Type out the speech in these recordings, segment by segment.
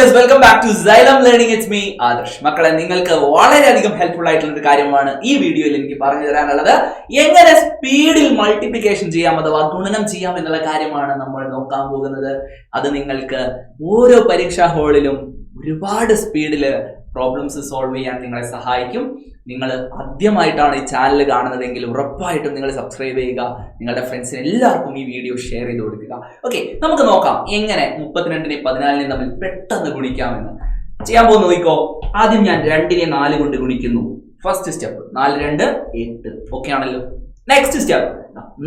viewers, welcome back to XYLEM Learning. It's me, Adarsh. മക്കളെ നിങ്ങൾക്ക് വളരെയധികം ഹെൽപ്ഫുൾ ആയിട്ടുള്ള ഒരു കാര്യമാണ് ഈ വീഡിയോയിൽ എനിക്ക് പറഞ്ഞു തരാനുള്ളത്. എങ്ങനെ സ്പീഡിൽ മൾട്ടിപ്ലിക്കേഷൻ ചെയ്യാം അഥവാ ഗുണനം ചെയ്യാം എന്നുള്ള കാര്യമാണ് നമ്മൾ നോക്കാൻ പോകുന്നത്. അത് നിങ്ങൾക്ക് ഓരോ പരീക്ഷാ ഹാളിലും ഒരുപാട് സ്പീഡിൽ പ്രോബ്ലംസ് സോൾവ് ചെയ്യാൻ നിങ്ങളെ സഹായിക്കും. നിങ്ങൾ ആദ്യമായിട്ടാണ് ഈ ചാനൽ കാണുന്നതെങ്കിൽ ഉറപ്പായിട്ടും നിങ്ങൾ സബ്സ്ക്രൈബ് ചെയ്യുക. നിങ്ങളുടെ ഫ്രണ്ട്സിന് എല്ലാവർക്കും ഈ വീഡിയോ ഷെയർ ചെയ്ത് കൊടുക്കുക. ഓക്കെ, നമുക്ക് നോക്കാം എങ്ങനെ 32നെയും 14നെയും തമ്മിൽ പെട്ടെന്ന് ഗുണിക്കാമെന്ന്. ചെയ്യാൻ പോകുന്ന നോക്കിക്കോ. ആദ്യം ഞാൻ 2നെ 4 കൊണ്ട് ഗുണിക്കുന്നു. First step 4 2 8. ഓക്കെ ആണല്ലോ. നെക്സ്റ്റ് സ്റ്റെപ്പ്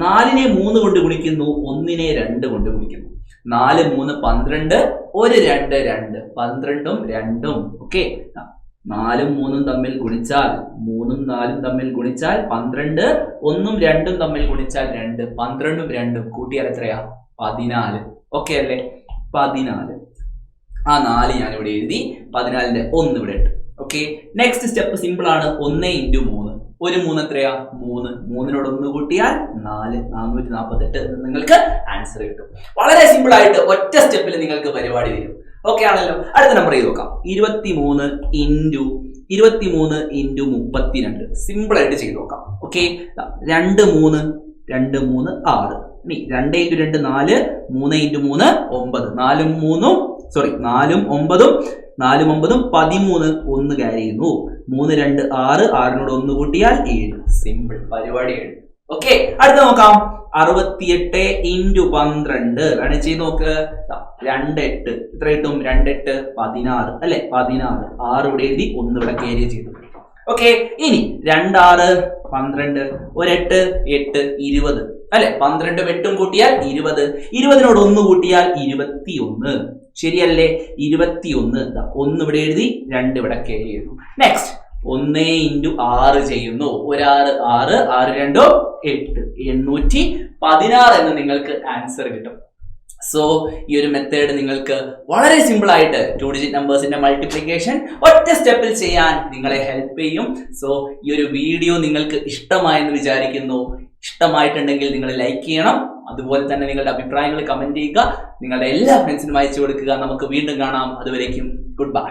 4നെ 3 കൊണ്ട് ഗുണിക്കുന്നു. 1നെ 2 കൊണ്ട് ഗുണിക്കുന്നു. 4 3 12, 1 2 2, 12ഉം 2ഉം. ഓക്കെ, 4ഉം 3ഉം തമ്മിൽ ഗുണിച്ചാൽ 3ഉം 4ഉം തമ്മിൽ ഗുണിച്ചാൽ 12, 1ഉം 2ഉം തമ്മിൽ ഗുണിച്ചാൽ 2, 12ഉം 2ഉം കൂട്ടിയാൽ എത്രയാ? 14. ഓക്കെ അല്ലേ? 14. ആ 4 ഞാൻ ഇവിടെ എഴുതി. 14ന്റെ 1 ഇവിടെ ഇട്ട്. ഓക്കെ, നെക്സ്റ്റ് സ്റ്റെപ്പ് സിമ്പിൾ ആണ്. 1 × 3. ഒരു 3 എത്രയാ? 3. 3നോട് 1 കൂട്ടിയാൽ 4, 448 എന്ന് നിങ്ങൾക്ക് ആൻസർ കിട്ടും. വളരെ സിമ്പിൾ ആയിട്ട് ഒറ്റ സ്റ്റെപ്പിൽ നിങ്ങൾക്ക് പരിപാടി വരും. ഓക്കെ ആണല്ലോ. അടുത്ത നമ്പർ ചെയ്ത് നോക്കാം. 23 × 32. സിമ്പിൾ ആയിട്ട് ചെയ്ത് നോക്കാം. ഓക്കെ, 2 3 2 3 6. ഇനി 2 × 2 4, 3 × 3 9. 4ഉം 9ഉം 13, 1 ക്യാരി ചെയ്യുന്നു. 3 2 6, 6നോട് 1 കൂട്ടിയാൽ 7. സിമ്പിൾ പരിപാടി. ഓക്കെ, അടുത്ത നോക്കാം. 68 × 12. വേണേ ചെയ്ത് നോക്ക്. 2 8 എത്ര കിട്ടും? 2 8 16 അല്ലെ? 16. 6 ഇവിടെ എഴുതി, 1 ഇവിടെ ക്യാരി ചെയ്തു. ഓക്കെ, ഇനി 2 6 12, 1 8 8 20 അല്ലെ? 12ഉം 8ഉം കൂട്ടിയാൽ 20. 20നോട് 1 കൂട്ടിയാൽ 21. ശരിയല്ലേ? 21. 1 ഇവിടെ എഴുതി, 2 ഇവിടെ ക്യാരി ചെയ്തു. നെക്സ്റ്റ് 1 × 6 ചെയ്യുന്നു. 1 6 6, 6 2 8, 816 എന്ന് നിങ്ങൾക്ക് ആൻസർ കിട്ടും. സോ ഈ ഒരു മെത്തേഡ് നിങ്ങൾക്ക് വളരെ സിമ്പിൾ ആയിട്ട് 2 ഡിജിറ്റ് നമ്പേഴ്സിന്റെ മൾട്ടിപ്ലിക്കേഷൻ ഒറ്റ സ്റ്റെപ്പിൽ ചെയ്യാൻ നിങ്ങളെ ഹെൽപ്പ് ചെയ്യും. സോ ഈ ഒരു വീഡിയോ നിങ്ങൾക്ക് ഇഷ്ടമായെന്ന് വിചാരിക്കുന്നു. ഇഷ്ടമായിട്ടുണ്ടെങ്കിൽ നിങ്ങൾ ലൈക്ക് ചെയ്യണം. അതുപോലെ തന്നെ നിങ്ങളുടെ അഭിപ്രായങ്ങൾ കമന്റ് ചെയ്യുക. നിങ്ങളുടെ എല്ലാ ഫ്രണ്ട്സിനും അയച്ചു കൊടുക്കുക. നമുക്ക് വീണ്ടും കാണാം. അതുവരേക്കും ഗുഡ് ബൈ.